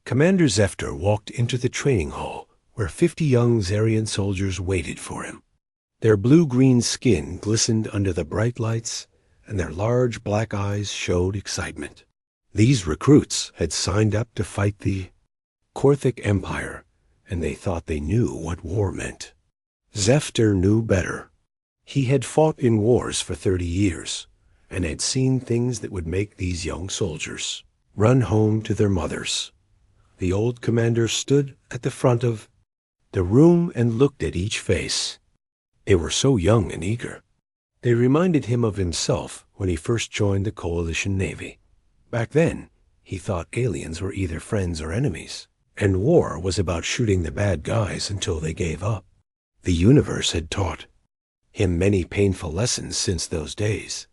Commander Zefter walked into the training hall where 50 young Zarian soldiers waited for him. Their blue-green skin glistened under the bright lights, and their large black eyes showed excitement. These recruits had signed up to fight the Korthic Empire, and they thought they knew what war meant. Zefter knew better. He had fought in wars for 30 years, and had seen things that would make these young soldiers run home to their mothers. The old commander stood at the front of the room and looked at each face. They were so young and eager. They reminded him of himself when he first joined the Coalition Navy. Back then, he thought aliens were either friends or enemies, and war was about shooting the bad guys until they gave up. The universe had taught him many painful lessons since those days.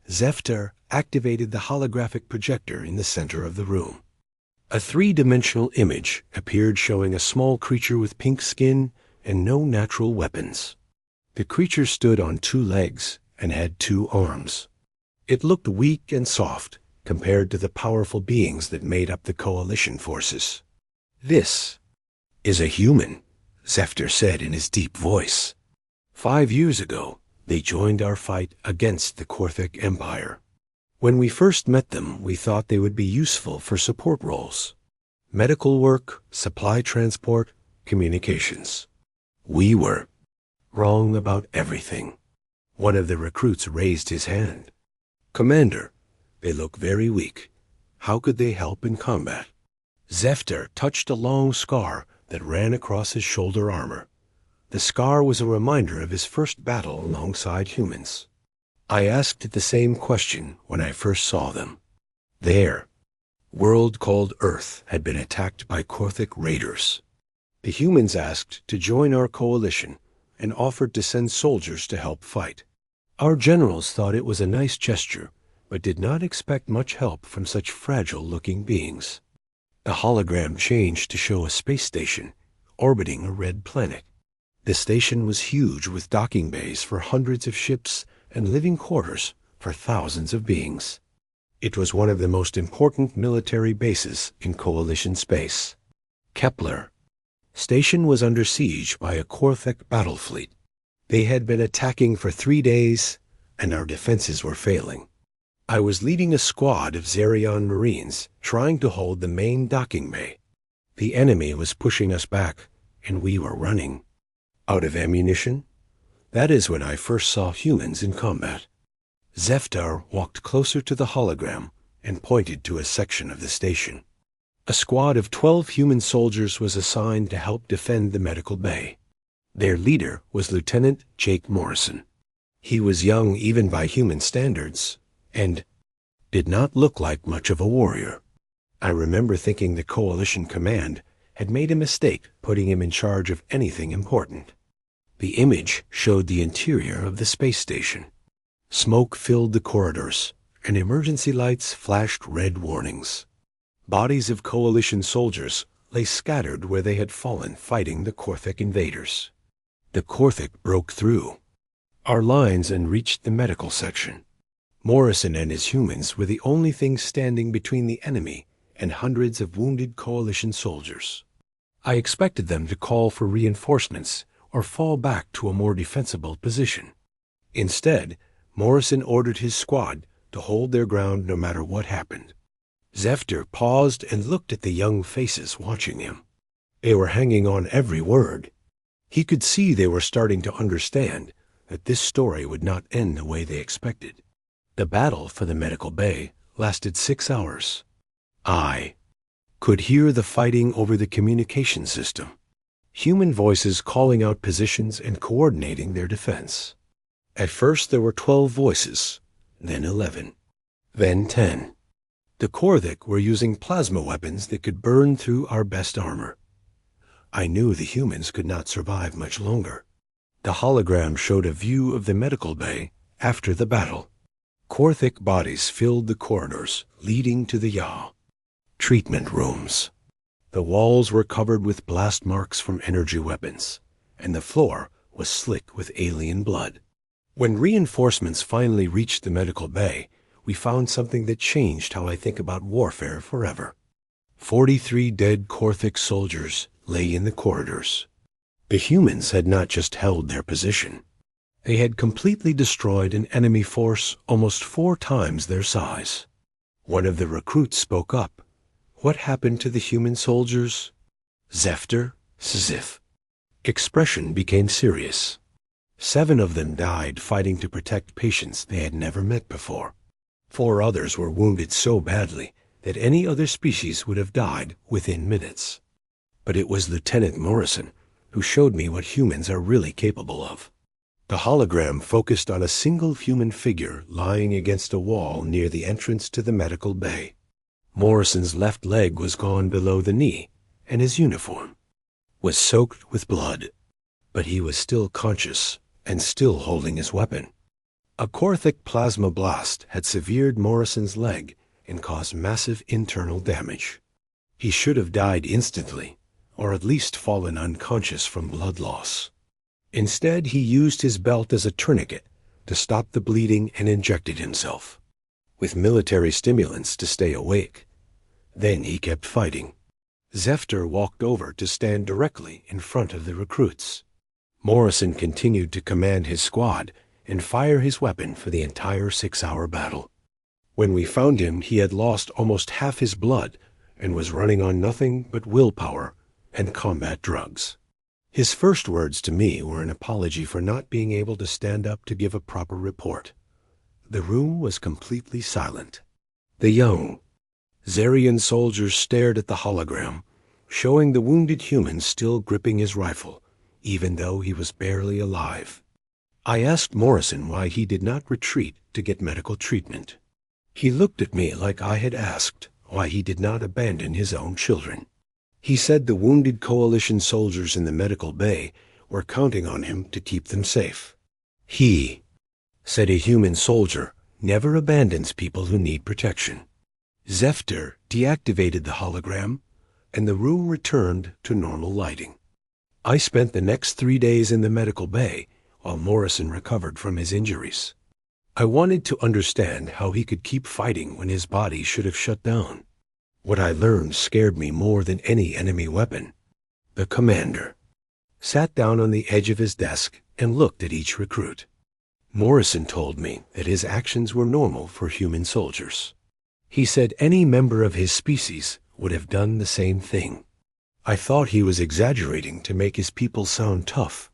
Zefter activated the holographic projector in the center of the room. A three-dimensional image appeared showing a small creature with pink skin and no natural weapons. The creature stood on 2 legs and had 2 arms. It looked weak and soft compared to the powerful beings that made up the coalition forces. "This is a human," Zefter said in his deep voice. 5 years ago, they joined our fight against the Korthic Empire. When we first met them, we thought they would be useful for support roles: medical work, supply transport, communications. We were wrong about everything. One of the recruits raised his hand. "Commander, they look very weak. How could they help in combat?" Zefter touched a long scar that ran across his shoulder armor. The scar was a reminder of his first battle alongside humans. I asked the same question when I first saw them. Their world called Earth had been attacked by Korthic raiders. The humans asked to join our coalition and offered to send soldiers to help fight. Our generals thought it was a nice gesture, but did not expect much help from such fragile-looking beings. The hologram changed to show a space station orbiting a red planet. The station was huge, with docking bays for hundreds of ships and living quarters for thousands of beings. It was one of the most important military bases in Coalition space. Kepler Station was under siege by a Korthic battle fleet. They had been attacking for 3 days, and our defenses were failing. I was leading a squad of Zarian Marines trying to hold the main docking bay. The enemy was pushing us back, and we were running out of ammunition. That is when I first saw humans in combat. Zefter walked closer to the hologram and pointed to a section of the station. A squad of 12 human soldiers was assigned to help defend the medical bay. Their leader was Lieutenant Jake Morrison. He was young even by human standards, and did not look like much of a warrior. I remember thinking the Coalition Command had made a mistake putting him in charge of anything important. The image showed the interior of the space station. Smoke filled the corridors, and emergency lights flashed red warnings. Bodies of Coalition soldiers lay scattered where they had fallen fighting the Korthic invaders. The Korthic broke through our lines and reached the medical section. Morrison and his humans were the only things standing between the enemy and hundreds of wounded Coalition soldiers. I expected them to call for reinforcements or fall back to a more defensible position. Instead, Morrison ordered his squad to hold their ground no matter what happened. Zefter paused and looked at the young faces watching him. They were hanging on every word. He could see they were starting to understand that this story would not end the way they expected. The battle for the medical bay lasted 6 hours. I could hear the fighting over the communication system. Human voices calling out positions and coordinating their defense. At first there were 12 voices, then 11, then 10. The Korthic were using plasma weapons that could burn through our best armor. I knew the humans could not survive much longer. The hologram showed a view of the medical bay after the battle. Korthic bodies filled the corridors leading to the yaw. Treatment rooms. The walls were covered with blast marks from energy weapons, and the floor was slick with alien blood. When reinforcements finally reached the medical bay, we found something that changed how I think about warfare forever. 43 dead Korthic soldiers lay in the corridors. The humans had not just held their position. They had completely destroyed an enemy force almost 4 times their size. One of the recruits spoke up. What happened to the human soldiers? Zephyr, Sisyph. Expression became serious. 7 of them died fighting to protect patients they had never met before. 4 others were wounded so badly that any other species would have died within minutes. But it was Lieutenant Morrison who showed me what humans are really capable of. The hologram focused on a single human figure lying against a wall near the entrance to the medical bay. Morrison's left leg was gone below the knee, and his uniform was soaked with blood. But he was still conscious and still holding his weapon. A Korthic plasma blast had severed Morrison's leg and caused massive internal damage. He should have died instantly, or at least fallen unconscious from blood loss. Instead, he used his belt as a tourniquet to stop the bleeding and injected himself with military stimulants to stay awake. Then he kept fighting. Zephyr walked over to stand directly in front of the recruits. Morrison continued to command his squad and fire his weapon for the entire 6-hour battle. When we found him, he had lost almost half his blood and was running on nothing but willpower and combat drugs. His first words to me were an apology for not being able to stand up to give a proper report. The room was completely silent. The young Zarian soldiers stared at the hologram, showing the wounded human still gripping his rifle, even though he was barely alive. I asked Morrison why he did not retreat to get medical treatment. He looked at me like I had asked why he did not abandon his own children. He said the wounded coalition soldiers in the medical bay were counting on him to keep them safe. He said a human soldier never abandons people who need protection. Zephyr deactivated the hologram, and the room returned to normal lighting. I spent the next 3 days in the medical bay while Morrison recovered from his injuries. I wanted to understand how he could keep fighting when his body should have shut down. What I learned scared me more than any enemy weapon. The commander sat down on the edge of his desk and looked at each recruit. Morrison told me that his actions were normal for human soldiers. He said any member of his species would have done the same thing. I thought he was exaggerating to make his people sound tough,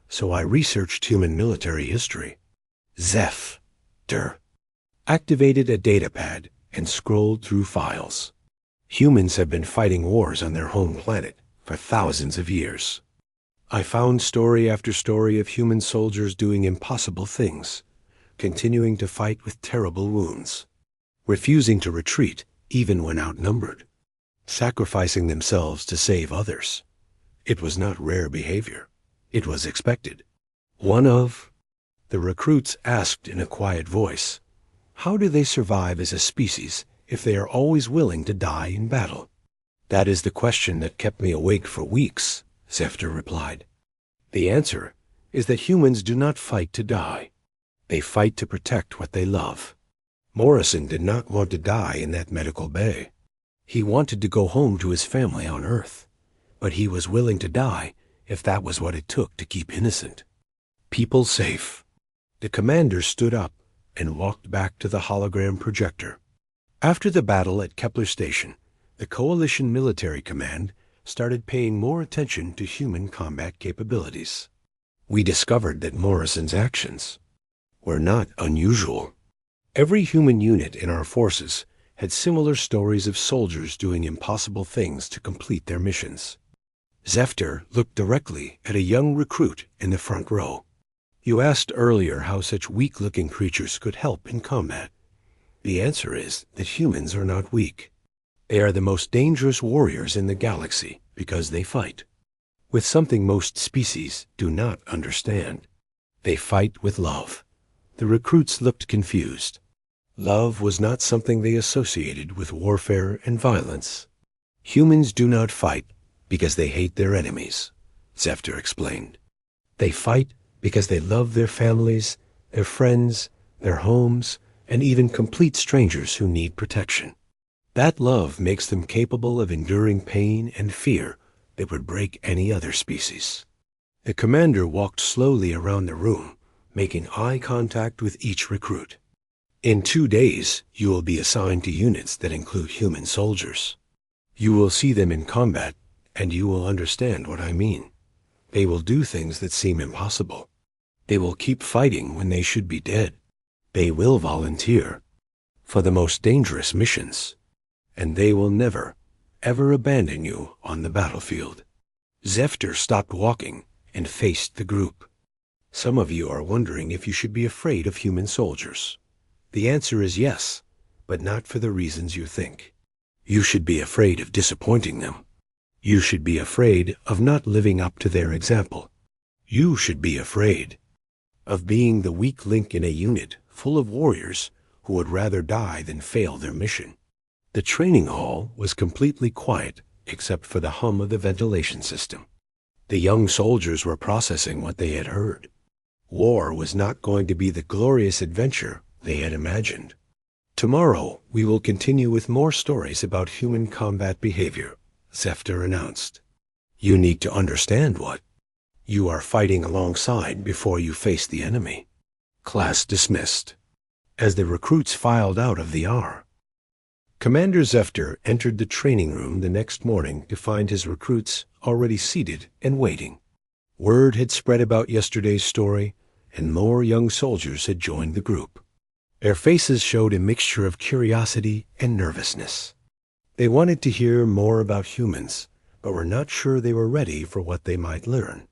so I researched human military history. Zephyr activated a datapad and scrolled through files. Humans have been fighting wars on their home planet for thousands of years. I found story after story of human soldiers doing impossible things, continuing to fight with terrible wounds, refusing to retreat even when outnumbered, sacrificing themselves to save others. It was not rare behavior. It was expected. One of the recruits asked in a quiet voice, "How do they survive as a species if they are always willing to die in battle?" "That is the question that kept me awake for weeks," Zephyr replied. "The answer is that humans do not fight to die. They fight to protect what they love." Morrison did not want to die in that medical bay. He wanted to go home to his family on Earth, but he was willing to die if that was what it took to keep innocent people safe. The commander stood up and walked back to the hologram projector. After the battle at Kepler Station, the Coalition Military Command started paying more attention to human combat capabilities. We discovered that Morrison's actions were not unusual. Every human unit in our forces had similar stories of soldiers doing impossible things to complete their missions. Zephyr looked directly at a young recruit in the front row. "You asked earlier how such weak-looking creatures could help in combat. The answer is that humans are not weak. They are the most dangerous warriors in the galaxy because they fight with something most species do not understand. They fight with love." The recruits looked confused. Love was not something they associated with warfare and violence. "Humans do not fight because they hate their enemies," Zephyr explained. "They fight because they love their families, their friends, their homes, and even complete strangers who need protection." That love makes them capable of enduring pain and fear that would break any other species. The commander walked slowly around the room, making eye contact with each recruit. In 2 days, you will be assigned to units that include human soldiers. You will see them in combat, and you will understand what I mean. They will do things that seem impossible. They will keep fighting when they should be dead. They will volunteer for the most dangerous missions, and they will never, ever abandon you on the battlefield. Zefter stopped walking and faced the group. Some of you are wondering if you should be afraid of human soldiers. The answer is yes, but not for the reasons you think. You should be afraid of disappointing them. You should be afraid of not living up to their example. You should be afraid of being the weak link in a unit full of warriors who would rather die than fail their mission. The training hall was completely quiet except for the hum of the ventilation system. The young soldiers were processing what they had heard. War was not going to be the glorious adventure they had imagined. Tomorrow, we will continue with more stories about human combat behavior, Zefter announced. You need to understand what you are fighting alongside before you face the enemy. Class dismissed. As the recruits filed out of the R, Commander Zefter entered the training room the next morning to find his recruits already seated and waiting. Word had spread about yesterday's story, and more young soldiers had joined the group. Their faces showed a mixture of curiosity and nervousness. They wanted to hear more about humans, but were not sure they were ready for what they might learn.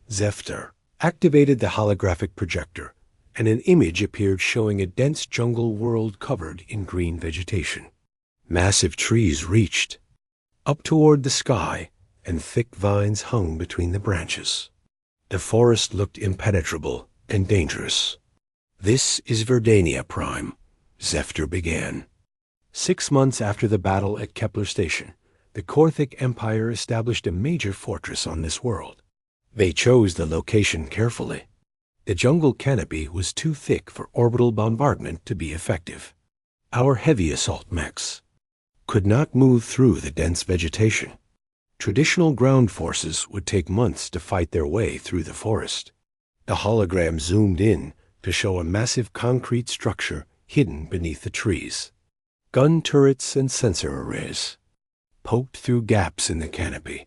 Zefter activated the holographic projector, and an image appeared showing a dense jungle world covered in green vegetation. Massive trees reached up toward the sky, and thick vines hung between the branches. The forest looked impenetrable and dangerous. This is Verdania Prime, Zefter began. 6 months after the battle at Kepler Station, the Korthic Empire established a major fortress on this world. They chose the location carefully. The jungle canopy was too thick for orbital bombardment to be effective. Our heavy assault mechs could not move through the dense vegetation. Traditional ground forces would take months to fight their way through the forest. The hologram zoomed in to show a massive concrete structure hidden beneath the trees. Gun turrets and sensor arrays poked through gaps in the canopy.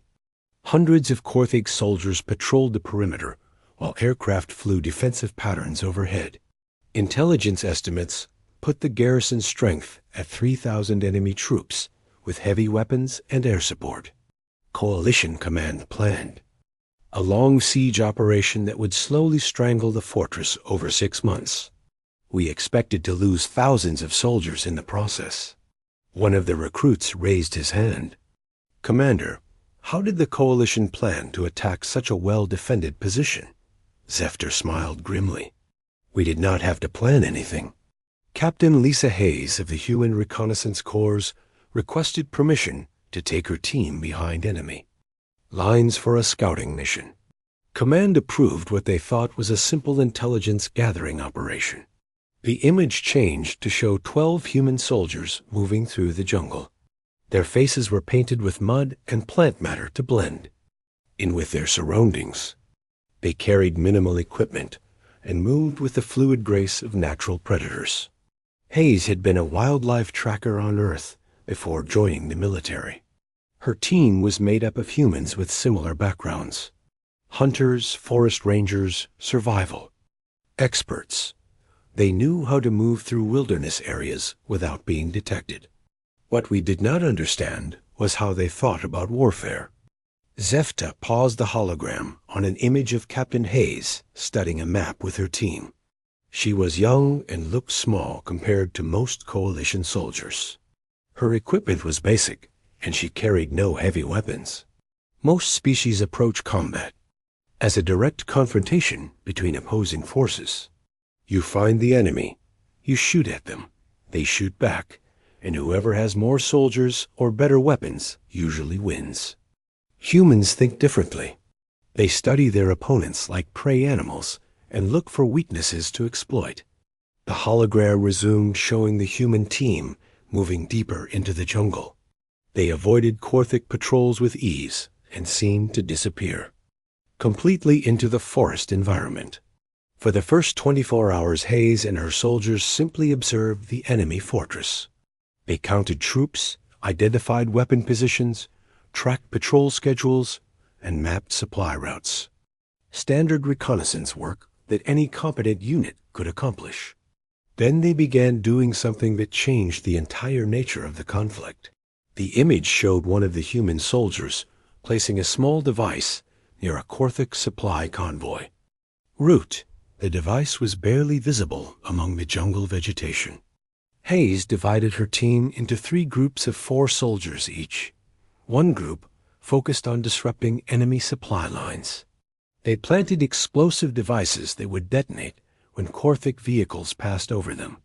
Hundreds of Korthic soldiers patrolled the perimeter, while aircraft flew defensive patterns overhead. Intelligence estimates put the garrison's strength at 3,000 enemy troops, with heavy weapons and air support. Coalition Command planned a long siege operation that would slowly strangle the fortress over 6 months. We expected to lose thousands of soldiers in the process. One of the recruits raised his hand. Commander, how did the Coalition plan to attack such a well-defended position? Zefter smiled grimly. We did not have to plan anything. Captain Lisa Hayes of the Human Reconnaissance Corps requested permission to take her team behind enemy lines for a scouting mission. Command approved what they thought was a simple intelligence gathering operation. The image changed to show 12 human soldiers moving through the jungle. Their faces were painted with mud and plant matter to blend in with their surroundings. They carried minimal equipment and moved with the fluid grace of natural predators. Hayes had been a wildlife tracker on Earth before joining the military. Her team was made up of humans with similar backgrounds. Hunters, forest rangers, survival experts. They knew how to move through wilderness areas without being detected. What we did not understand was how they thought about warfare. Zefta paused the hologram on an image of Captain Hayes studying a map with her team. She was young and looked small compared to most Coalition soldiers. Her equipment was basic, and she carried no heavy weapons. Most species approach combat as a direct confrontation between opposing forces. You find the enemy, you shoot at them, they shoot back, and whoever has more soldiers or better weapons usually wins. Humans think differently. They study their opponents like prey animals and look for weaknesses to exploit. The hologram resumed, showing the human team moving deeper into the jungle. They avoided Korthic patrols with ease and seemed to disappear completely into the forest environment. For the first 24 hours, Hayes and her soldiers simply observed the enemy fortress. They counted troops, identified weapon positions, tracked patrol schedules, and mapped supply routes. Standard reconnaissance work that any competent unit could accomplish. Then they began doing something that changed the entire nature of the conflict. The image showed one of the human soldiers placing a small device near a Korthic supply convoy. Root. The device was barely visible among the jungle vegetation. Hayes divided her team into 3 groups of 4 soldiers each. One group focused on disrupting enemy supply lines. They planted explosive devices that would detonate when Korthic vehicles passed over them.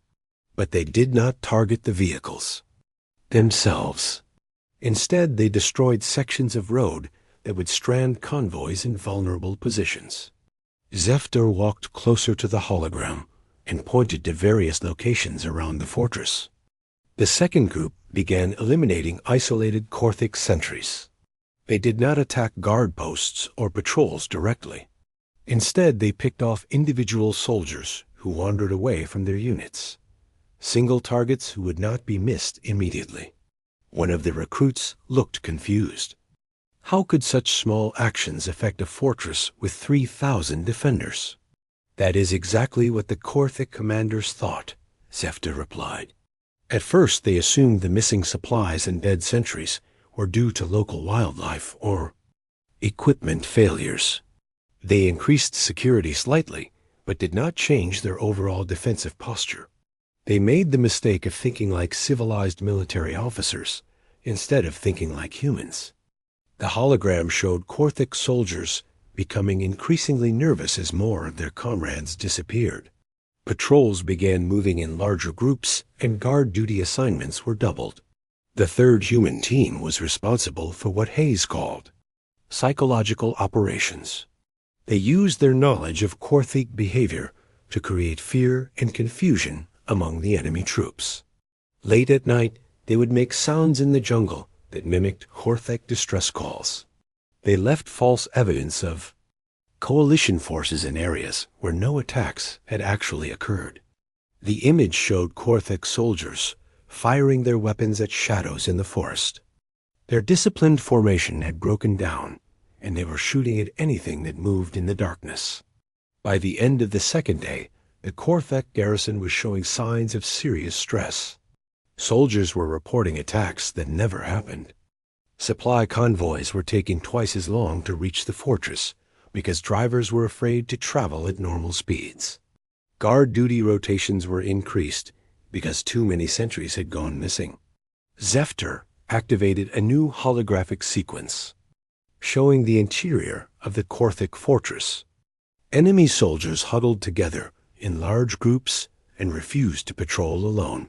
But they did not target the vehicles themselves. Instead, they destroyed sections of road that would strand convoys in vulnerable positions. Zephyr walked closer to the hologram and pointed to various locations around the fortress. The second group began eliminating isolated Korthic sentries. They did not attack guard posts or patrols directly. Instead, they picked off individual soldiers who wandered away from their units. Single targets who would not be missed immediately. One of the recruits looked confused. How could such small actions affect a fortress with 3,000 defenders? That is exactly what the Korthic commanders thought, Zephyr replied. At first they assumed the missing supplies and dead sentries were due to local wildlife or equipment failures. They increased security slightly, but did not change their overall defensive posture. They made the mistake of thinking like civilized military officers instead of thinking like humans. The hologram showed Korthic soldiers becoming increasingly nervous as more of their comrades disappeared. Patrols began moving in larger groups, and guard duty assignments were doubled. The third human team was responsible for what Hayes called psychological operations. They used their knowledge of Korthic behavior to create fear and confusion among the enemy troops. Late at night, they would make sounds in the jungle that mimicked Korthic distress calls. They left false evidence of coalition forces in areas where no attacks had actually occurred. The image showed Korthic soldiers firing their weapons at shadows in the forest. Their disciplined formation had broken down, and they were shooting at anything that moved in the darkness. By the end of the second day, the Korthic garrison was showing signs of serious stress. Soldiers were reporting attacks that never happened. Supply convoys were taking twice as long to reach the fortress because drivers were afraid to travel at normal speeds. Guard duty rotations were increased because too many sentries had gone missing. Zephyr activated a new holographic sequence, showing the interior of the Korthic fortress. Enemy soldiers huddled together in large groups and refused to patrol alone.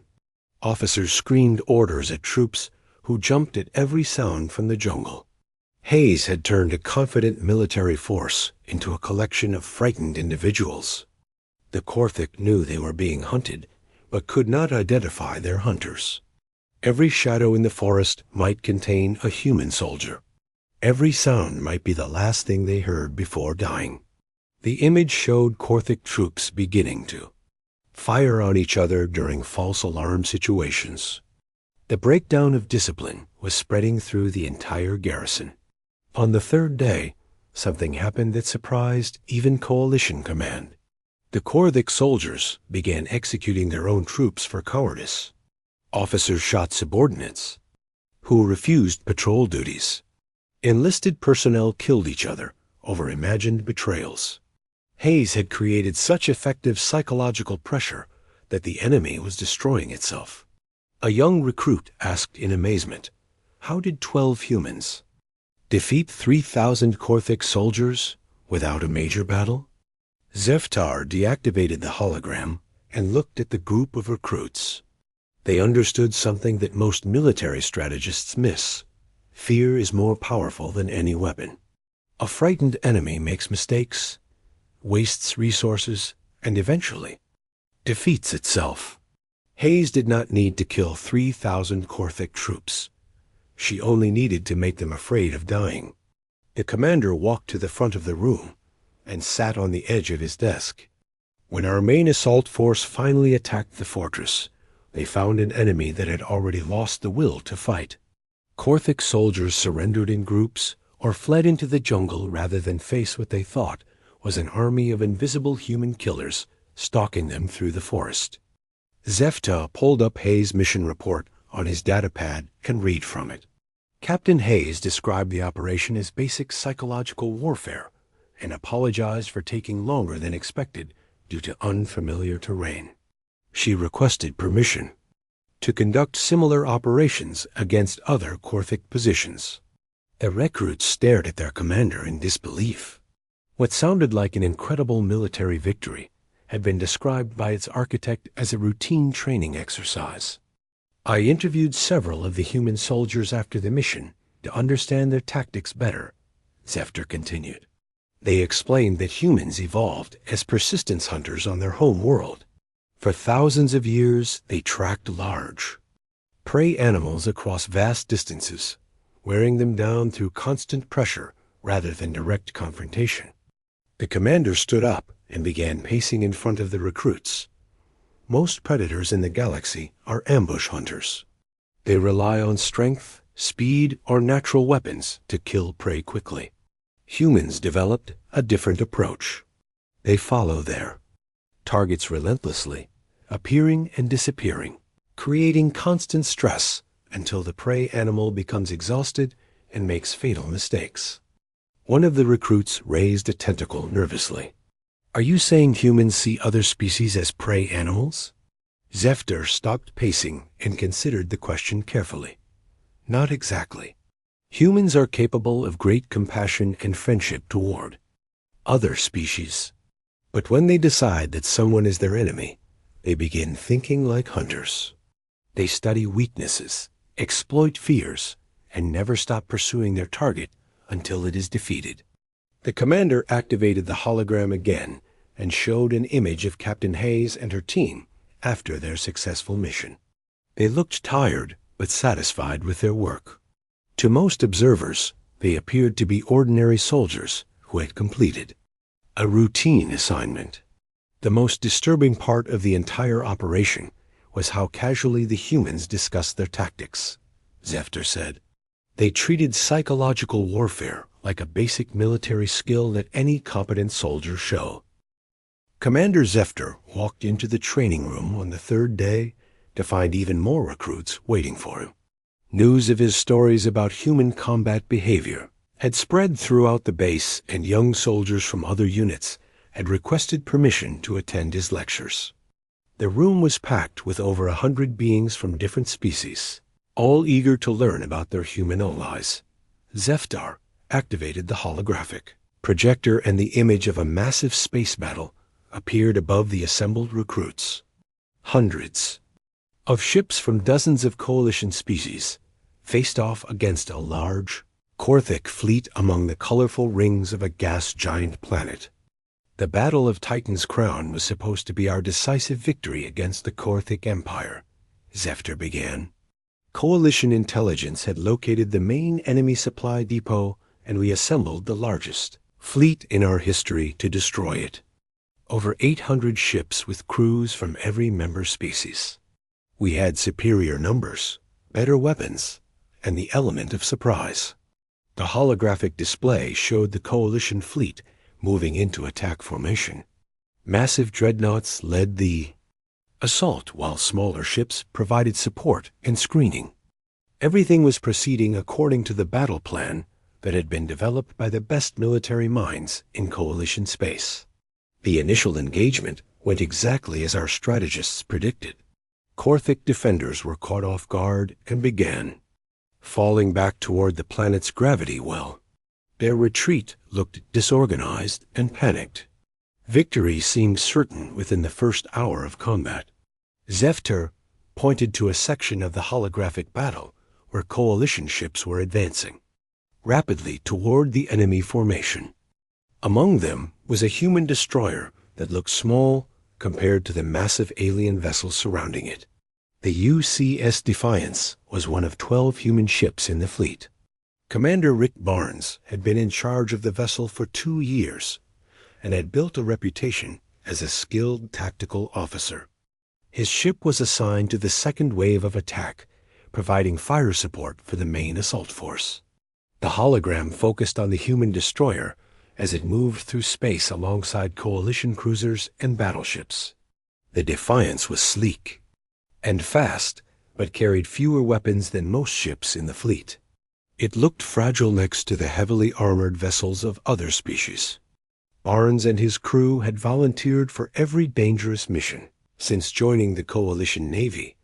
Officers screamed orders at troops who jumped at every sound from the jungle. Hayes had turned a confident military force into a collection of frightened individuals. The Korthic knew they were being hunted, but could not identify their hunters. Every shadow in the forest might contain a human soldier. Every sound might be the last thing they heard before dying. The image showed Korthic troops beginning to fire on each other during false alarm situations. The breakdown of discipline was spreading through the entire garrison. On the third day, something happened that surprised even Coalition Command. The Korthic soldiers began executing their own troops for cowardice. Officers shot subordinates who refused patrol duties. Enlisted personnel killed each other over imagined betrayals. Hayes had created such effective psychological pressure that the enemy was destroying itself. A young recruit asked in amazement, "How did 12 humans defeat 3,000 Korthic soldiers without a major battle?" Zephyr deactivated the hologram and looked at the group of recruits. They understood something that most military strategists miss. Fear is more powerful than any weapon. A frightened enemy makes mistakes, wastes resources, and eventually defeats itself. Hayes did not need to kill 3,000 Korthik troops. She only needed to make them afraid of dying. The commander walked to the front of the room and sat on the edge of his desk. When our main assault force finally attacked the fortress, they found an enemy that had already lost the will to fight. Korthik soldiers surrendered in groups or fled into the jungle rather than face what they thought was an army of invisible human killers stalking them through the forest. Zefta pulled up Hayes' mission report on his datapad and read from it. Captain Hayes described the operation as basic psychological warfare and apologized for taking longer than expected due to unfamiliar terrain. She requested permission to conduct similar operations against other Korthik positions. The recruits stared at their commander in disbelief. What sounded like an incredible military victory had been described by its architect as a routine training exercise. I interviewed several of the human soldiers after the mission to understand their tactics better, Zefter continued. They explained that humans evolved as persistence hunters on their home world. For thousands of years, they tracked large prey animals across vast distances, wearing them down through constant pressure rather than direct confrontation. The commander stood up and began pacing in front of the recruits. Most predators in the galaxy are ambush hunters. They rely on strength, speed, or natural weapons to kill prey quickly. Humans developed a different approach. They follow their targets relentlessly, appearing and disappearing, creating constant stress until the prey animal becomes exhausted and makes fatal mistakes. One of the recruits raised a tentacle nervously. Are you saying humans see other species as prey animals? Zefter stopped pacing and considered the question carefully. Not exactly. Humans are capable of great compassion and friendship toward other species. But when they decide that someone is their enemy, they begin thinking like hunters. They study weaknesses, exploit fears, and never stop pursuing their target until it is defeated. The commander activated the hologram again and showed an image of Captain Hayes and her team after their successful mission. They looked tired but satisfied with their work. To most observers, they appeared to be ordinary soldiers who had completed a routine assignment. The most disturbing part of the entire operation was how casually the humans discussed their tactics, Zefter said. They treated psychological warfare like a basic military skill that any competent soldier show. Commander Zefter walked into the training room on the third day to find even more recruits waiting for him. News of his stories about human combat behavior had spread throughout the base, and young soldiers from other units had requested permission to attend his lectures. The room was packed with over 100 beings from different species, all eager to learn about their human allies. Zeftar activated the holographic projector, and the image of a massive space battle appeared above the assembled recruits. Hundreds of ships from dozens of coalition species faced off against a large Korthik fleet among the colorful rings of a gas giant planet. The Battle of Titan's Crown was supposed to be our decisive victory against the Korthik Empire, Zefter began. Coalition intelligence had located the main enemy supply depot, and we assembled the largest fleet in our history to destroy it. Over 800 ships with crews from every member species. We had superior numbers, better weapons, and the element of surprise. The holographic display showed the coalition fleet moving into attack formation. Massive dreadnoughts led the assault, while smaller ships provided support and screening. Everything was proceeding according to the battle plan that had been developed by the best military minds in coalition space. The initial engagement went exactly as our strategists predicted. Korthik defenders were caught off guard and began falling back toward the planet's gravity well. Their retreat looked disorganized and panicked. Victory seemed certain within the first hour of combat. Zefter pointed to a section of the holographic battle where coalition ships were advancing rapidly toward the enemy formation. Among them was a human destroyer that looked small compared to the massive alien vessels surrounding it. The UCS Defiance was one of 12 human ships in the fleet. Commander Rick Barnes had been in charge of the vessel for 2 years and had built a reputation as a skilled tactical officer. His ship was assigned to the second wave of attack, providing fire support for the main assault force. The hologram focused on the human destroyer as it moved through space alongside Coalition cruisers and battleships. The Defiance was sleek and fast, but carried fewer weapons than most ships in the fleet. It looked fragile next to the heavily armored vessels of other species. Barnes and his crew had volunteered for every dangerous mission. Since joining the Coalition Navy,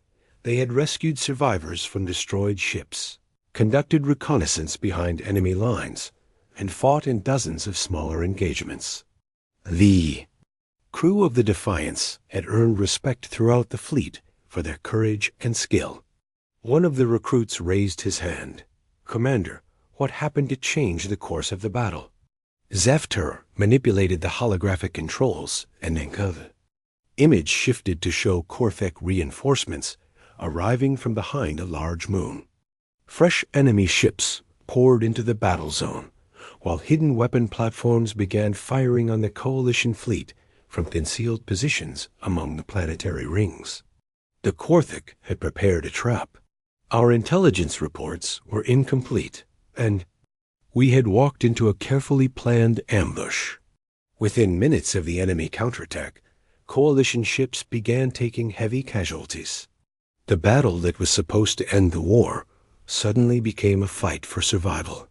they had rescued survivors from destroyed ships, conducted reconnaissance behind enemy lines, and fought in dozens of smaller engagements. The crew of the Defiance had earned respect throughout the fleet for their courage and skill. One of the recruits raised his hand. "Commander, what happened to change the course of the battle?" Zefter manipulated the holographic controls, and the image shifted to show Korthek reinforcements arriving from behind a large moon. Fresh enemy ships poured into the battle zone, while hidden weapon platforms began firing on the Coalition fleet from concealed positions among the planetary rings. The Korthek had prepared a trap. Our intelligence reports were incomplete, and we had walked into a carefully planned ambush. Within minutes of the enemy counterattack, Coalition ships began taking heavy casualties. The battle that was supposed to end the war suddenly became a fight for survival.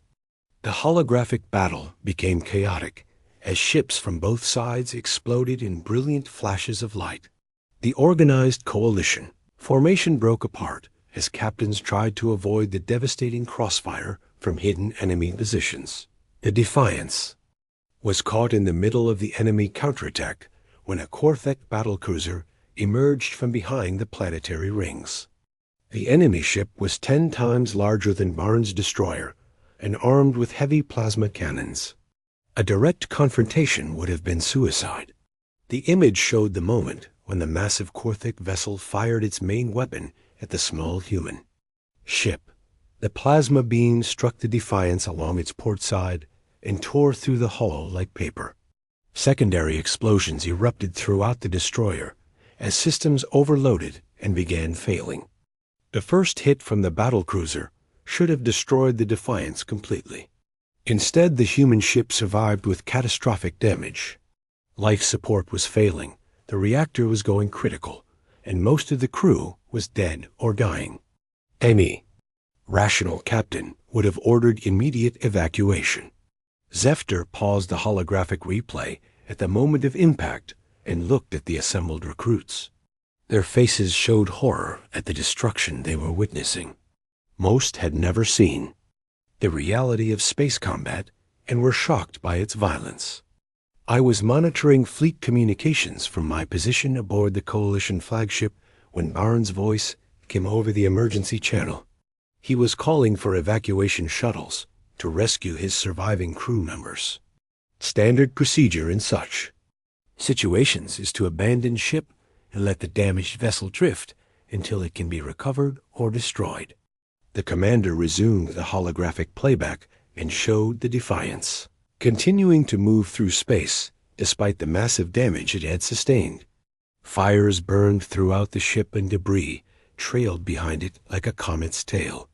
The holographic battle became chaotic as ships from both sides exploded in brilliant flashes of light. The organized Coalition formation broke apart as captains tried to avoid the devastating crossfire from hidden enemy positions. The Defiance was caught in the middle of the enemy counterattack when a Korthek battlecruiser emerged from behind the planetary rings. The enemy ship was 10 times larger than Barnes' destroyer and armed with heavy plasma cannons. A direct confrontation would have been suicide. The image showed the moment when the massive Korthek vessel fired its main weapon at the small human ship. The plasma beam struck the Defiance along its port side and tore through the hull like paper. Secondary explosions erupted throughout the destroyer as systems overloaded and began failing. The first hit from the battlecruiser should have destroyed the Defiance completely. Instead, the human ship survived with catastrophic damage. Life support was failing, the reactor was going critical, and most of the crew was dead or dying. Any rational captain would have ordered immediate evacuation. Zefter paused the holographic replay at the moment of impact and looked at the assembled recruits. Their faces showed horror at the destruction they were witnessing. Most had never seen the reality of space combat and were shocked by its violence. I was monitoring fleet communications from my position aboard the Coalition flagship when Barnes' voice came over the emergency channel. He was calling for evacuation shuttles to rescue his surviving crew members. Standard procedure in such situations is to abandon ship and let the damaged vessel drift until it can be recovered or destroyed. The commander resumed the holographic playback and showed the Defiance continuing to move through space despite the massive damage it had sustained. Fires burned throughout the ship and debris trailed behind it like a comet's tail.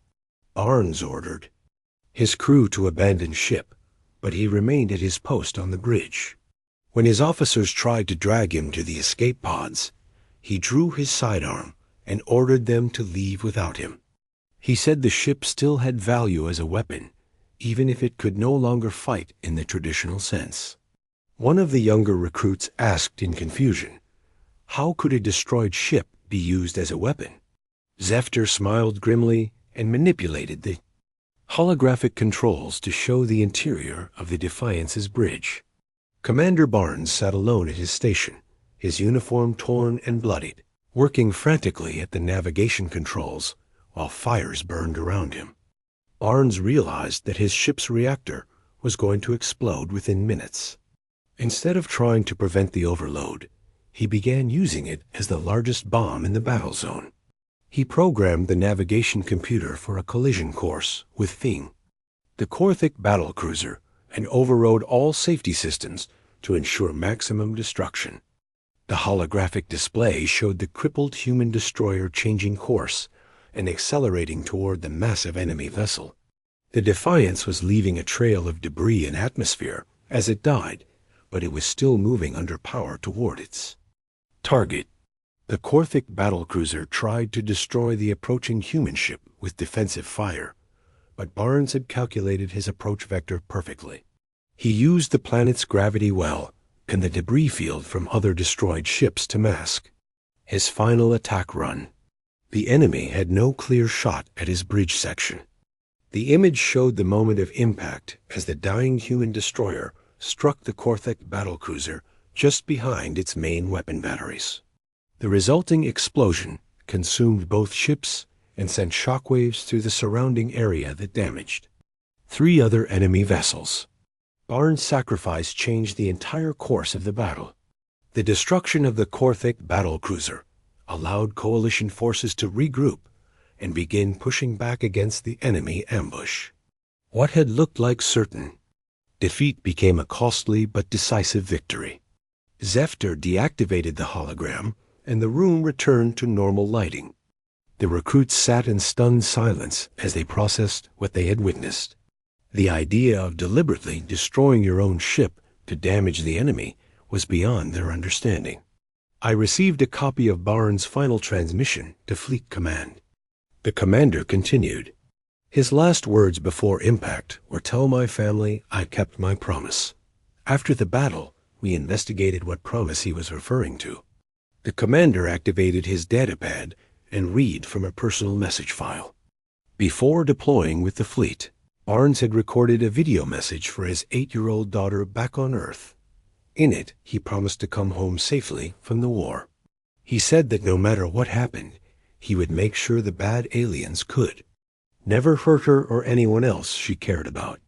Barnes ordered his crew to abandon ship, but he remained at his post on the bridge. When his officers tried to drag him to the escape pods, he drew his sidearm and ordered them to leave without him. He said the ship still had value as a weapon, even if it could no longer fight in the traditional sense. One of the younger recruits asked in confusion, how could a destroyed ship be used as a weapon? Zefter smiled grimly and manipulated the holographic controls to show the interior of the Defiance's bridge. Commander Barnes sat alone at his station, his uniform torn and bloodied, working frantically at the navigation controls while fires burned around him. Barnes realized that his ship's reactor was going to explode within minutes. Instead of trying to prevent the overload, he began using it as the largest bomb in the battle zone. He programmed the navigation computer for a collision course with Fing, the Korthik battlecruiser, and overrode all safety systems to ensure maximum destruction. The holographic display showed the crippled human destroyer changing course and accelerating toward the massive enemy vessel. The Defiance was leaving a trail of debris and atmosphere as it died, but it was still moving under power toward its target. The Korthik battlecruiser tried to destroy the approaching human ship with defensive fire, but Barnes had calculated his approach vector perfectly. He used the planet's gravity well and the debris field from other destroyed ships to mask his final attack run. The enemy had no clear shot at his bridge section. The image showed the moment of impact as the dying human destroyer struck the Korthik battlecruiser just behind its main weapon batteries. The resulting explosion consumed both ships and sent shockwaves through the surrounding area that damaged 3 other enemy vessels. Barnes' sacrifice changed the entire course of the battle. The destruction of the Korthik battlecruiser allowed coalition forces to regroup and begin pushing back against the enemy ambush. What had looked like certain defeat became a costly but decisive victory. Zefter deactivated the hologram, and the room returned to normal lighting. The recruits sat in stunned silence as they processed what they had witnessed. The idea of deliberately destroying your own ship to damage the enemy was beyond their understanding. I received a copy of Barnes' final transmission to Fleet Command. The commander continued. His last words before impact were, "Tell my family I kept my promise." After the battle, we investigated what promise he was referring to. The commander activated his datapad and read from a personal message file. Before deploying with the fleet, Barnes had recorded a video message for his 8-year-old daughter back on Earth. In it, he promised to come home safely from the war. He said that no matter what happened, he would make sure the bad aliens could never hurt her or anyone else she cared about.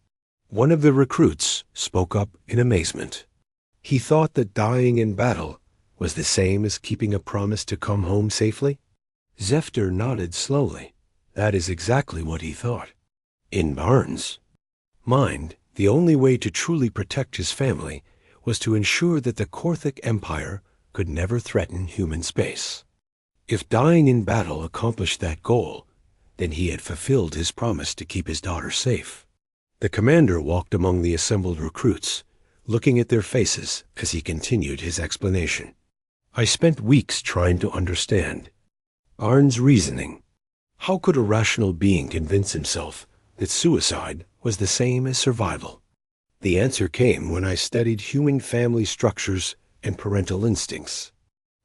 One of the recruits spoke up in amazement. He thought that dying in battle was the same as keeping a promise to come home safely. Zefter nodded slowly. That is exactly what he thought. In Barnes' mind, the only way to truly protect his family was to ensure that the Korthik Empire could never threaten human space. If dying in battle accomplished that goal, then he had fulfilled his promise to keep his daughter safe. The commander walked among the assembled recruits, looking at their faces as he continued his explanation. I spent weeks trying to understand Barnes' reasoning. How could a rational being convince himself that suicide was the same as survival? The answer came when I studied human family structures and parental instincts.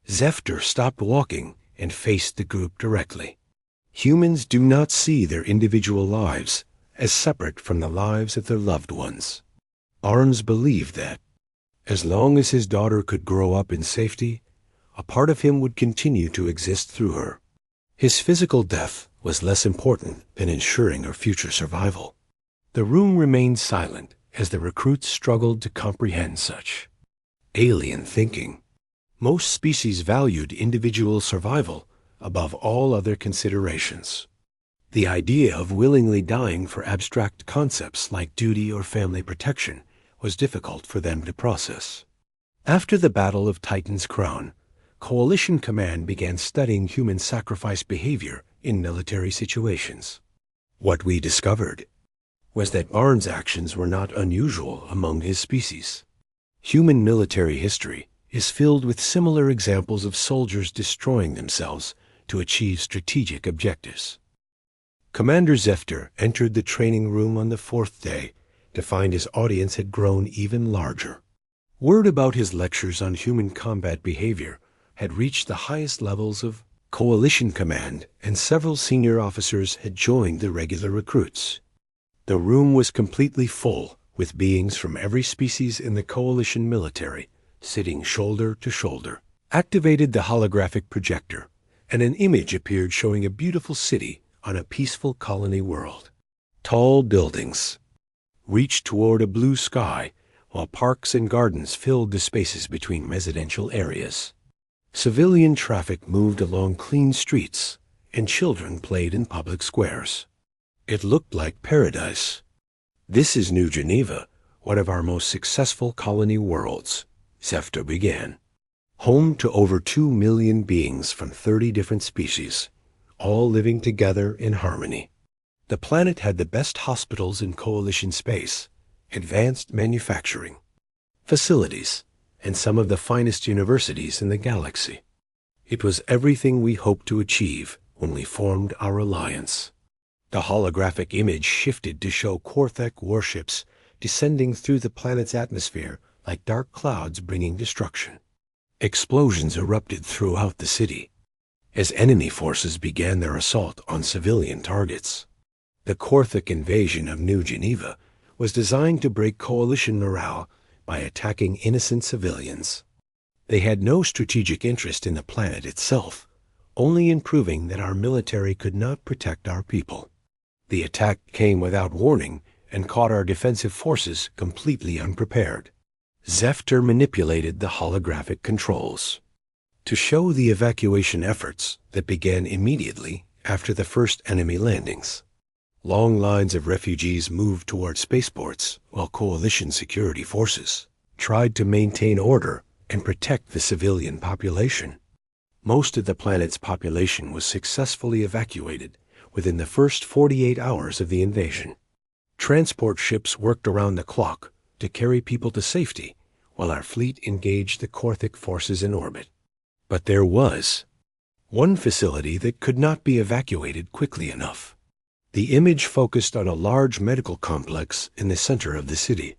Zefter stopped walking and faced the group directly. Humans do not see their individual lives as separate from the lives of their loved ones. Barnes believed that, as long as his daughter could grow up in safety, a part of him would continue to exist through her. His physical death was less important than ensuring her future survival. The room remained silent as the recruits struggled to comprehend such alien thinking. Most species valued individual survival above all other considerations. The idea of willingly dying for abstract concepts like duty or family protection was difficult for them to process. After the Battle of Titan's Crown, Coalition Command began studying human sacrifice behavior in military situations. What we discovered was that Barnes' actions were not unusual among his species. Human military history is filled with similar examples of soldiers destroying themselves to achieve strategic objectives. Commander Zefter entered the training room on the 4th day to find his audience had grown even larger. Word about his lectures on human combat behavior had reached the highest levels of Coalition Command, and several senior officers had joined the regular recruits. The room was completely full, with beings from every species in the Coalition military sitting shoulder to shoulder. Activated the holographic projector, and an image appeared showing a beautiful city on a peaceful colony world. Tall buildings reached toward a blue sky, while parks and gardens filled the spaces between residential areas. Civilian traffic moved along clean streets, and children played in public squares. It looked like paradise. "This is New Geneva, one of our most successful colony worlds," Zefter began. "Home to over 2 million beings from 30 different species, all living together in harmony. The planet had the best hospitals in Coalition space, advanced manufacturing, facilities, and some of the finest universities in the galaxy. It was everything we hoped to achieve when we formed our alliance." The holographic image shifted to show Korthek warships descending through the planet's atmosphere like dark clouds bringing destruction. Explosions erupted throughout the city as enemy forces began their assault on civilian targets. The Korthek invasion of New Geneva was designed to break Coalition morale by attacking innocent civilians. They had no strategic interest in the planet itself, only in proving that our military could not protect our people. The attack came without warning and caught our defensive forces completely unprepared. Zefter manipulated the holographic controls to show the evacuation efforts that began immediately after the first enemy landings. Long lines of refugees moved toward spaceports while Coalition security forces tried to maintain order and protect the civilian population. Most of the planet's population was successfully evacuated within the first 48 hours of the invasion. Transport ships worked around the clock to carry people to safety while our fleet engaged the Korthek forces in orbit. But there was one facility that could not be evacuated quickly enough. The image focused on a large medical complex in the center of the city.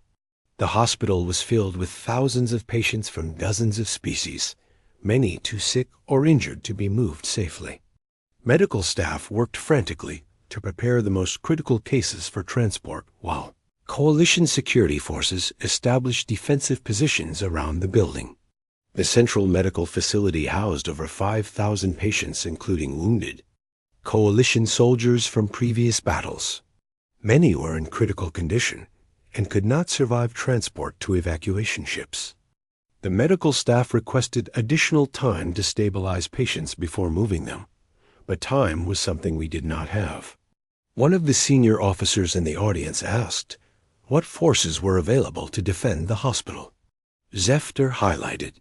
The hospital was filled with thousands of patients from dozens of species, many too sick or injured to be moved safely. Medical staff worked frantically to prepare the most critical cases for transport, while Coalition security forces established defensive positions around the building. The central medical facility housed over 5,000 patients, including wounded Coalition soldiers from previous battles. Many were in critical condition and could not survive transport to evacuation ships. The medical staff requested additional time to stabilize patients before moving them, but time was something we did not have. One of the senior officers in the audience asked what forces were available to defend the hospital. Zefter highlighted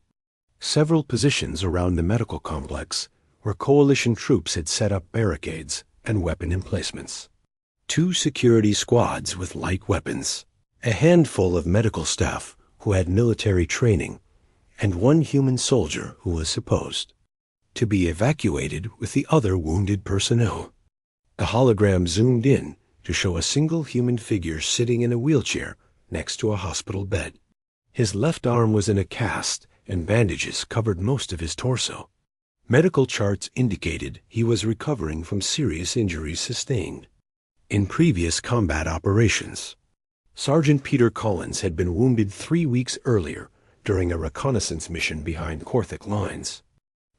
several positions around the medical complex where Coalition troops had set up barricades and weapon emplacements. 2 security squads with light weapons, a handful of medical staff who had military training, and 1 human soldier who was supposed to be evacuated with the other wounded personnel. The hologram zoomed in to show a single human figure sitting in a wheelchair next to a hospital bed. His left arm was in a cast, and bandages covered most of his torso. Medical charts indicated he was recovering from serious injuries sustained in previous combat operations. Sergeant Peter Collins had been wounded 3 weeks earlier during a reconnaissance mission behind Korthek lines.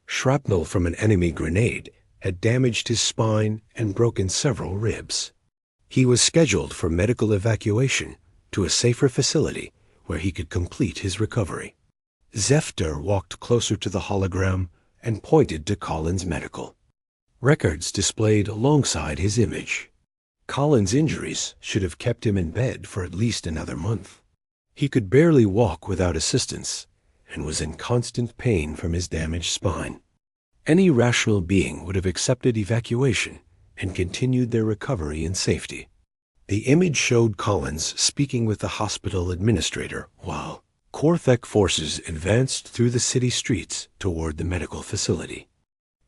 Shrapnel from an enemy grenade had damaged his spine and broken several ribs. He was scheduled for medical evacuation to a safer facility where he could complete his recovery. Zefter walked closer to the hologram and pointed to Collins' medical records displayed alongside his image. Collins' injuries should have kept him in bed for at least another month. He could barely walk without assistance and was in constant pain from his damaged spine. Any rational being would have accepted evacuation and continued their recovery in safety. The image showed Collins speaking with the hospital administrator while Korthek forces advanced through the city streets toward the medical facility.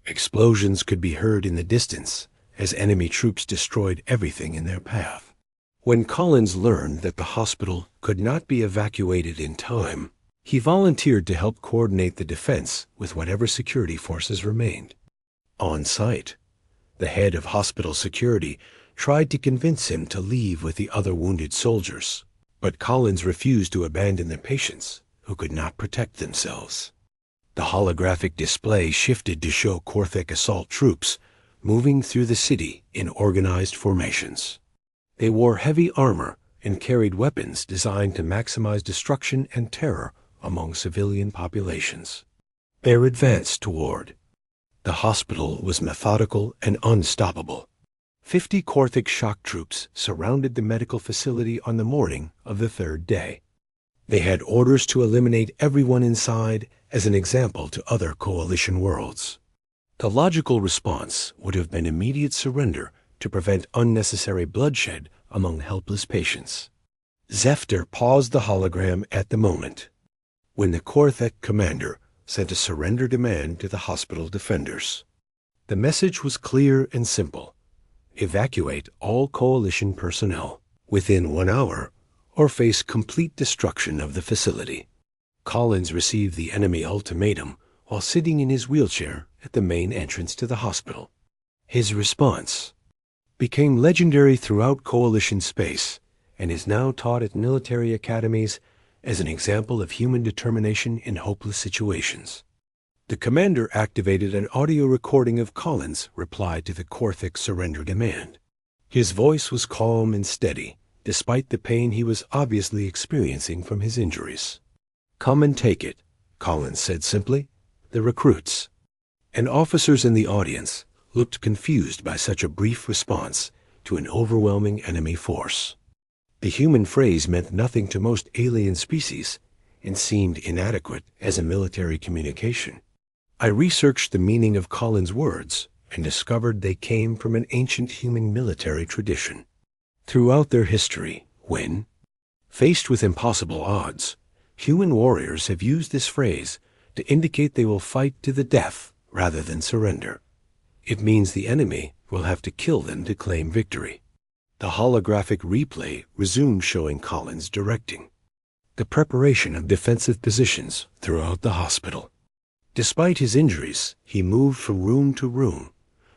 Explosions could be heard in the distance as enemy troops destroyed everything in their path. When Collins learned that the hospital could not be evacuated in time, he volunteered to help coordinate the defense with whatever security forces remained. On site, the head of hospital security tried to convince him to leave with the other wounded soldiers, but Collins refused to abandon the patients who could not protect themselves. The holographic display shifted to show Korthek assault troops moving through the city in organized formations. They wore heavy armor and carried weapons designed to maximize destruction and terror among civilian populations. They advanced toward The hospital was methodical and unstoppable. 50 Korthic shock troops surrounded the medical facility on the morning of the third day. They had orders to eliminate everyone inside as an example to other coalition worlds. The logical response would have been immediate surrender to prevent unnecessary bloodshed among helpless patients. Zephyr paused the hologram at the moment when the Korthic commander sent a surrender demand to the hospital defenders. The message was clear and simple. Evacuate all coalition personnel within 1 hour or face complete destruction of the facility. Collins received the enemy ultimatum while sitting in his wheelchair at the main entrance to the hospital. His response became legendary throughout coalition space and is now taught at military academies as an example of human determination in hopeless situations. The commander activated an audio recording of Collins' reply to the Korthic surrender demand. His voice was calm and steady, despite the pain he was obviously experiencing from his injuries. "Come and take it," Collins said simply. The recruits and officers in the audience looked confused by such a brief response to an overwhelming enemy force. The human phrase meant nothing to most alien species and seemed inadequate as a military communication. I researched the meaning of Collins' words and discovered they came from an ancient human military tradition. Throughout their history, when faced with impossible odds, human warriors have used this phrase to indicate they will fight to the death rather than surrender. It means the enemy will have to kill them to claim victory. The holographic replay resumed showing Collins directing the preparation of defensive positions throughout the hospital. Despite his injuries, he moved from room to room,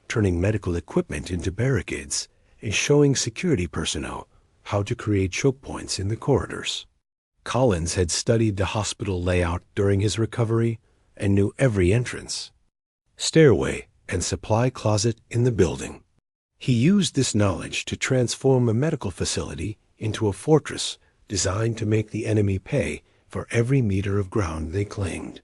turning medical equipment into barricades and showing security personnel how to create choke points in the corridors. Collins had studied the hospital layout during his recovery and knew every entrance, stairway, and supply closet in the building. He used this knowledge to transform a medical facility into a fortress designed to make the enemy pay for every meter of ground they claimed.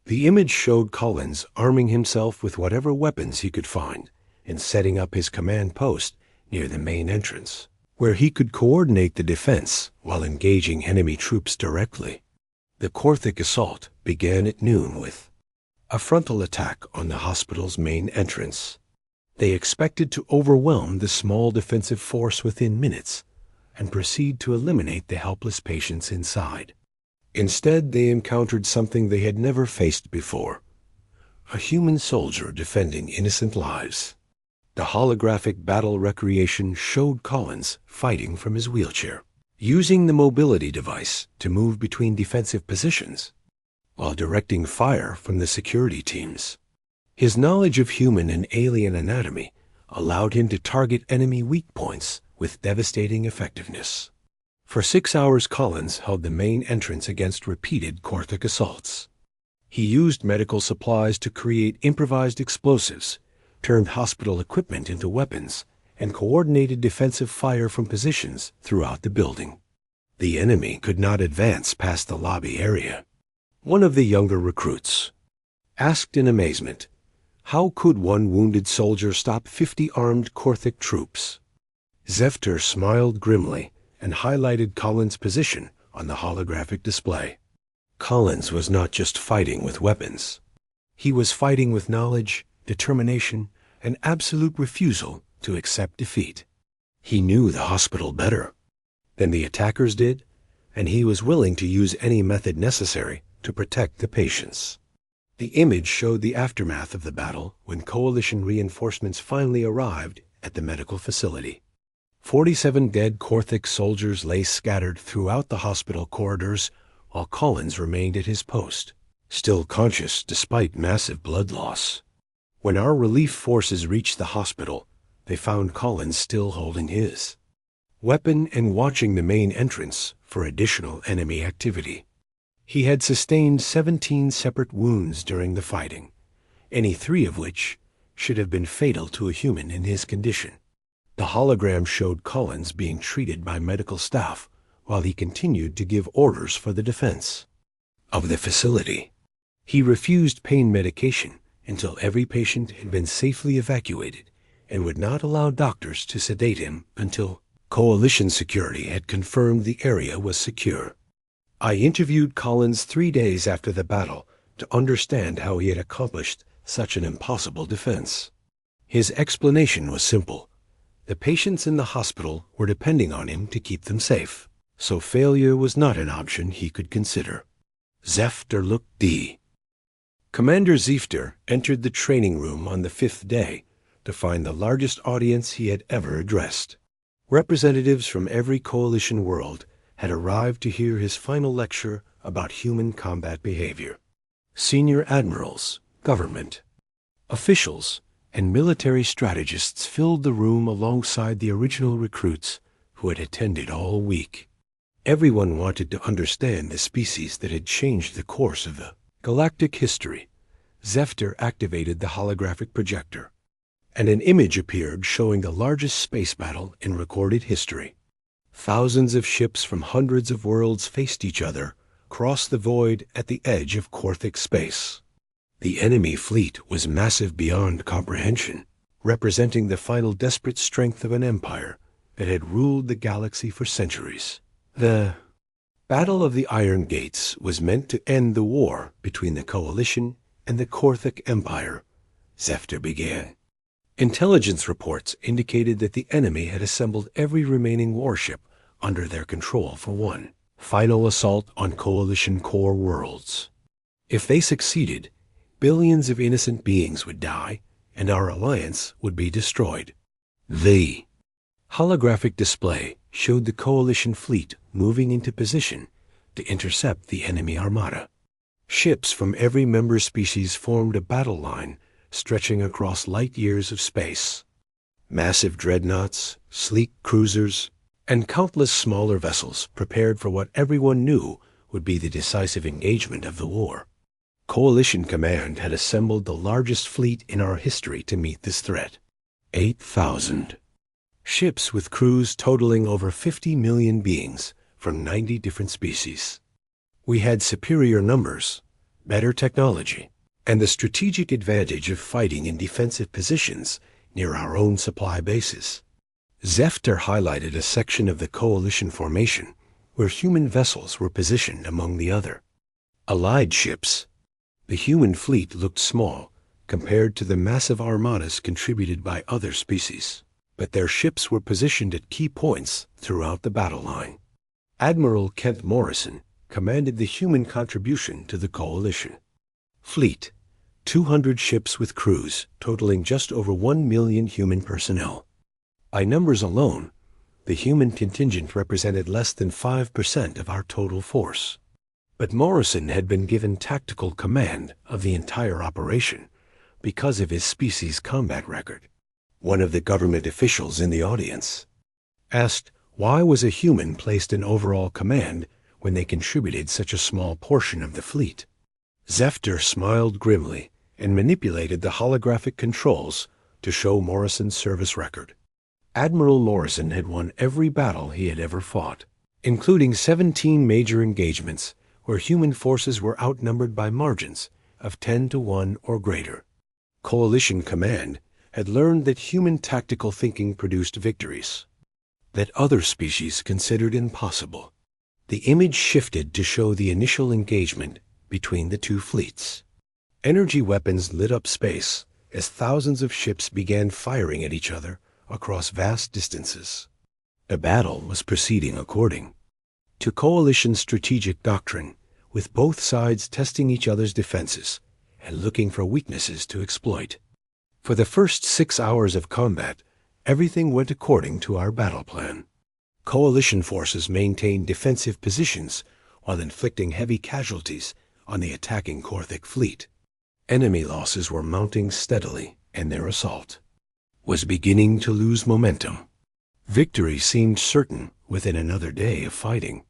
The image showed Collins arming himself with whatever weapons he could find and setting up his command post near the main entrance, where he could coordinate the defense while engaging enemy troops directly. The Korthic assault began at noon with a frontal attack on the hospital's main entrance. They expected to overwhelm the small defensive force within minutes and proceed to eliminate the helpless patients inside. Instead, they encountered something they had never faced before: a human soldier defending innocent lives. The holographic battle recreation showed Collins fighting from his wheelchair, using the mobility device to move between defensive positions while directing fire from the security teams. His knowledge of human and alien anatomy allowed him to target enemy weak points with devastating effectiveness. For 6 hours, Collins held the main entrance against repeated Korthic assaults. He used medical supplies to create improvised explosives, turned hospital equipment into weapons, and coordinated defensive fire from positions throughout the building. The enemy could not advance past the lobby area. One of the younger recruits asked in amazement, how could one wounded soldier stop 50 armed Korthic troops? Zephyr smiled grimly and highlighted Collins' position on the holographic display. Collins was not just fighting with weapons. He was fighting with knowledge, determination, and absolute refusal to accept defeat. He knew the hospital better than the attackers did, and he was willing to use any method necessary to protect the patients. The image showed the aftermath of the battle when coalition reinforcements finally arrived at the medical facility. 47 dead Korthic soldiers lay scattered throughout the hospital corridors while Collins remained at his post, still conscious despite massive blood loss. When our relief forces reached the hospital, they found Collins still holding his weapon and watching the main entrance for additional enemy activity. He had sustained 17 separate wounds during the fighting, any 3 of which should have been fatal to a human in his condition. The hologram showed Collins being treated by medical staff while he continued to give orders for the defense of the facility. He refused pain medication until every patient had been safely evacuated and would not allow doctors to sedate him until Coalition security had confirmed the area was secure. I interviewed Collins 3 days after the battle to understand how he had accomplished such an impossible defense. His explanation was simple. The patients in the hospital were depending on him to keep them safe, so failure was not an option he could consider. Zefter looked D. Commander Zefter entered the training room on the 5th day to find the largest audience he had ever addressed. Representatives from every coalition world had arrived to hear his final lecture about human combat behavior. Senior admirals, government officials, and military strategists filled the room alongside the original recruits who had attended all week. Everyone wanted to understand the species that had changed the course of the galactic history. Zefter activated the holographic projector, and an image appeared showing the largest space battle in recorded history. Thousands of ships from hundreds of worlds faced each other across the void at the edge of Korthic space. The enemy fleet was massive beyond comprehension, representing the final desperate strength of an empire that had ruled the galaxy for centuries. The Battle of the Iron Gates was meant to end the war between the Coalition and the Korthic Empire. Zefter began. Intelligence reports indicated that the enemy had assembled every remaining warship under their control for one final assault on Coalition core worlds. If they succeeded, billions of innocent beings would die, and our alliance would be destroyed. The holographic display showed the Coalition fleet moving into position to intercept the enemy armada. Ships from every member species formed a battle line stretching across light years of space. Massive dreadnoughts, sleek cruisers, and countless smaller vessels prepared for what everyone knew would be the decisive engagement of the war. Coalition Command had assembled the largest fleet in our history to meet this threat. 8,000 ships with crews totaling over 50 million beings from 90 different species. We had superior numbers, better technology, and the strategic advantage of fighting in defensive positions near our own supply bases. Zefter highlighted a section of the Coalition formation where human vessels were positioned among the other Allied ships. The human fleet looked small compared to the massive armadas contributed by other species, but their ships were positioned at key points throughout the battle line. Admiral Kent Morrison commanded the human contribution to the Coalition fleet, 200 ships with crews totaling just over 1 million human personnel. By numbers alone, the human contingent represented less than 5% of our total force. But Morrison had been given tactical command of the entire operation because of his species' combat record. One of the government officials in the audience asked why was a human placed in overall command when they contributed such a small portion of the fleet. Zefter smiled grimly and manipulated the holographic controls to show Morrison's service record. Admiral Morrison had won every battle he had ever fought, including 17 major engagements where human forces were outnumbered by margins of 10 to 1 or greater. Coalition Command had learned that human tactical thinking produced victories that other species considered impossible. The image shifted to show the initial engagement between the two fleets. Energy weapons lit up space as thousands of ships began firing at each other across vast distances. The battle was proceeding according to Coalition strategic doctrine, with both sides testing each other's defenses and looking for weaknesses to exploit. For the first 6 hours of combat, everything went according to our battle plan. Coalition forces maintained defensive positions while inflicting heavy casualties on the attacking Korthic fleet. Enemy losses were mounting steadily, and their assault was beginning to lose momentum. Victory seemed certain within another day of fighting.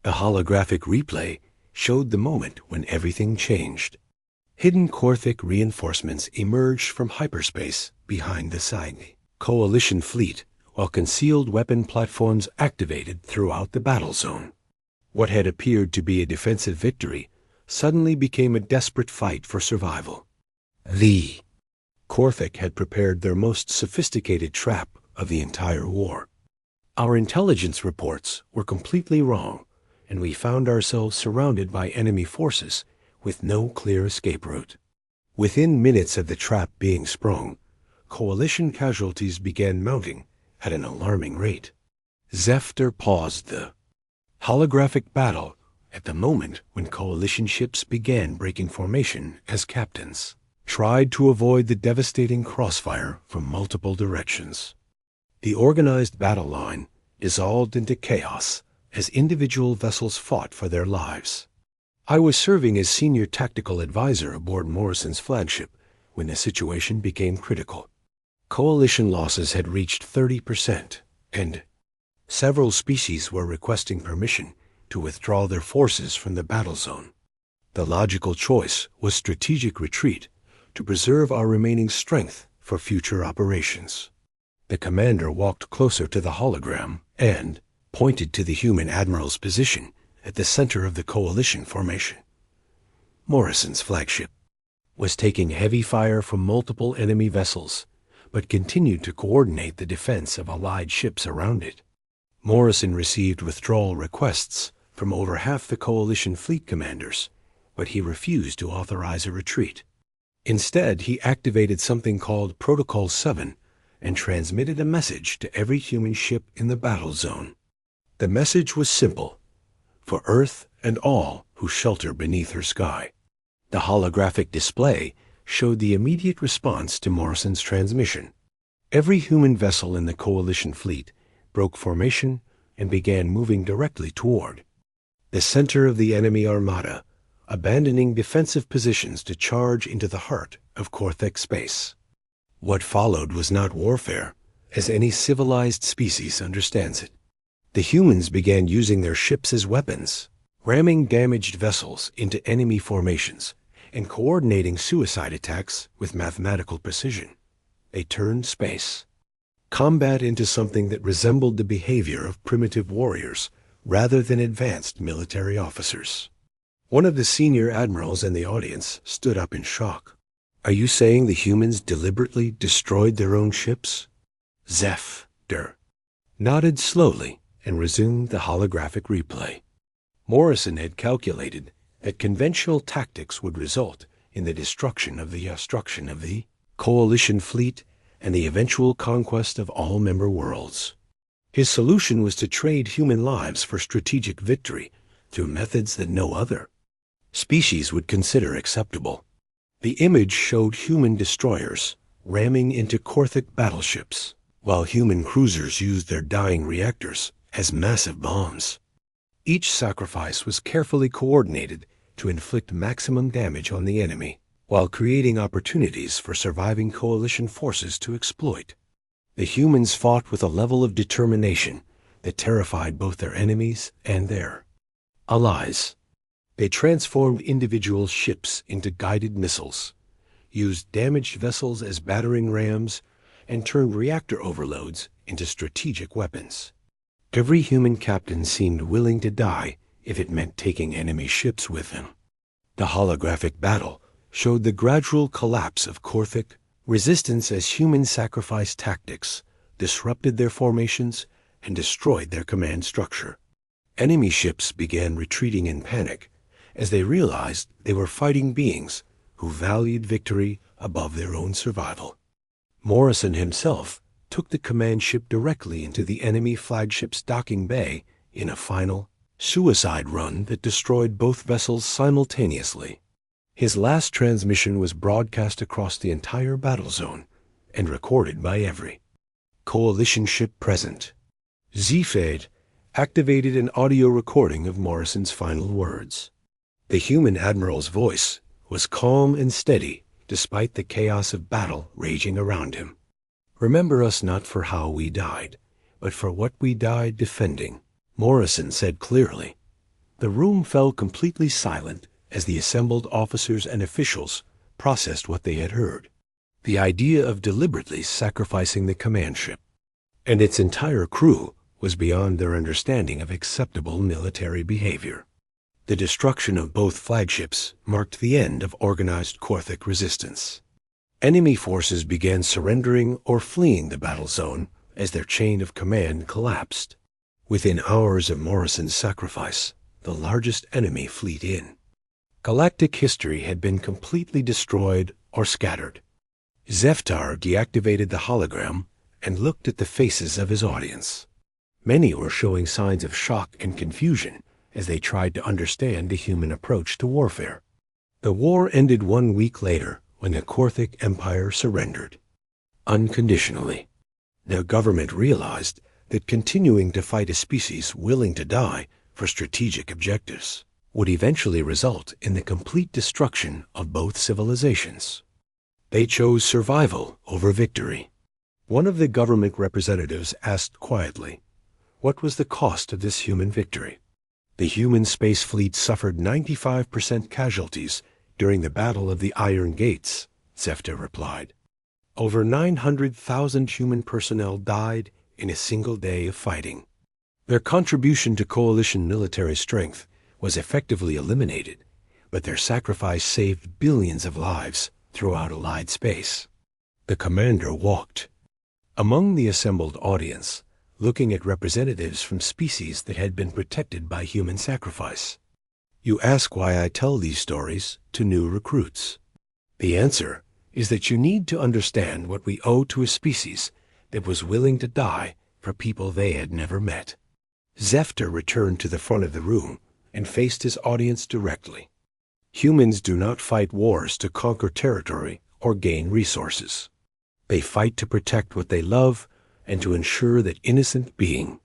A holographic replay showed the moment when everything changed. Hidden Korthic reinforcements emerged from hyperspace behind the Sci-Fi Coalition fleet, while concealed weapon platforms activated throughout the battle zone. What had appeared to be a defensive victory suddenly became a desperate fight for survival. The Korthik had prepared their most sophisticated trap of the entire war. Our intelligence reports were completely wrong, and we found ourselves surrounded by enemy forces with no clear escape route. Within minutes of the trap being sprung, coalition casualties began mounting at an alarming rate. Zephyr paused the holographic battle at the moment when coalition ships began breaking formation as captains tried to avoid the devastating crossfire from multiple directions. The organized battle line dissolved into chaos as individual vessels fought for their lives. I was serving as senior tactical advisor aboard Morrison's flagship when the situation became critical. Coalition losses had reached 30%, and several species were requesting permission to withdraw their forces from the battle zone. The logical choice was strategic retreat to preserve our remaining strength for future operations. The commander walked closer to the hologram and pointed to the human admiral's position at the center of the coalition formation. Morrison's flagship was taking heavy fire from multiple enemy vessels, but continued to coordinate the defense of allied ships around it. Morrison received withdrawal requests from over half the coalition fleet commanders, but he refused to authorize a retreat. Instead, he activated something called Protocol 7 and transmitted a message to every human ship in the battle zone. The message was simple: for Earth and all who shelter beneath her sky. The holographic display showed the immediate response to Morrison's transmission. Every human vessel in the coalition fleet broke formation and began moving directly toward the center of the enemy armada, abandoning defensive positions to charge into the heart of Korthik space. What followed was not warfare, as any civilized species understands it. The humans began using their ships as weapons, ramming damaged vessels into enemy formations and coordinating suicide attacks with mathematical precision. They turned space combat into something that resembled the behavior of primitive warriors rather than advanced military officers. One of the senior admirals in the audience stood up in shock. "Are you saying the humans deliberately destroyed their own ships?" Zephyr nodded slowly and resumed the holographic replay. Morrison had calculated that conventional tactics would result in the destruction of the coalition fleet and the eventual conquest of all member worlds. His solution was to trade human lives for strategic victory through methods that no other species would consider acceptable. The image showed human destroyers ramming into Korthik battleships, while human cruisers used their dying reactors as massive bombs. Each sacrifice was carefully coordinated to inflict maximum damage on the enemy, while creating opportunities for surviving coalition forces to exploit. The humans fought with a level of determination that terrified both their enemies and their allies. They transformed individual ships into guided missiles, used damaged vessels as battering rams, and turned reactor overloads into strategic weapons. Every human captain seemed willing to die if it meant taking enemy ships with them. The holographic battle showed the gradual collapse of Korthik resistance as human sacrifice tactics disrupted their formations and destroyed their command structure. Enemy ships began retreating in panic as they realized they were fighting beings who valued victory above their own survival. Morrison himself took the command ship directly into the enemy flagship's docking bay in a final suicide run that destroyed both vessels simultaneously. His last transmission was broadcast across the entire battle zone and recorded by every coalition ship present. Zephyr activated an audio recording of Morrison's final words. The human admiral's voice was calm and steady despite the chaos of battle raging around him. "Remember us not for how we died, but for what we died defending," Morrison said clearly. The room fell completely silent as the assembled officers and officials processed what they had heard. The idea of deliberately sacrificing the command ship and its entire crew was beyond their understanding of acceptable military behavior. The destruction of both flagships marked the end of organized Korthik resistance. Enemy forces began surrendering or fleeing the battle zone as their chain of command collapsed. Within hours of Morrison's sacrifice, the largest enemy fleet in. Galactic history had been completely destroyed or scattered. Zeftar deactivated the hologram and looked at the faces of his audience. Many were showing signs of shock and confusion as they tried to understand the human approach to warfare. The war ended 1 week later when the Korthic Empire surrendered. Unconditionally. The government realized that continuing to fight a species willing to die for strategic objectives would eventually result in the complete destruction of both civilizations. They chose survival over victory. One of the government representatives asked quietly, what was the cost of this human victory? The human space fleet suffered 95% casualties during the Battle of the Iron Gates, Zeftar replied. Over 900,000 human personnel died in a single day of fighting. Their contribution to coalition military strength was effectively eliminated, but their sacrifice saved billions of lives throughout Allied space. The commander walked among the assembled audience, looking at representatives from species that had been protected by human sacrifice. You ask why I tell these stories to new recruits. The answer is that you need to understand what we owe to a species that was willing to die for people they had never met. Zeftar returned to the front of the room and faced his audience directly. Humans do not fight wars to conquer territory or gain resources. They fight to protect what they love and to ensure that innocent beings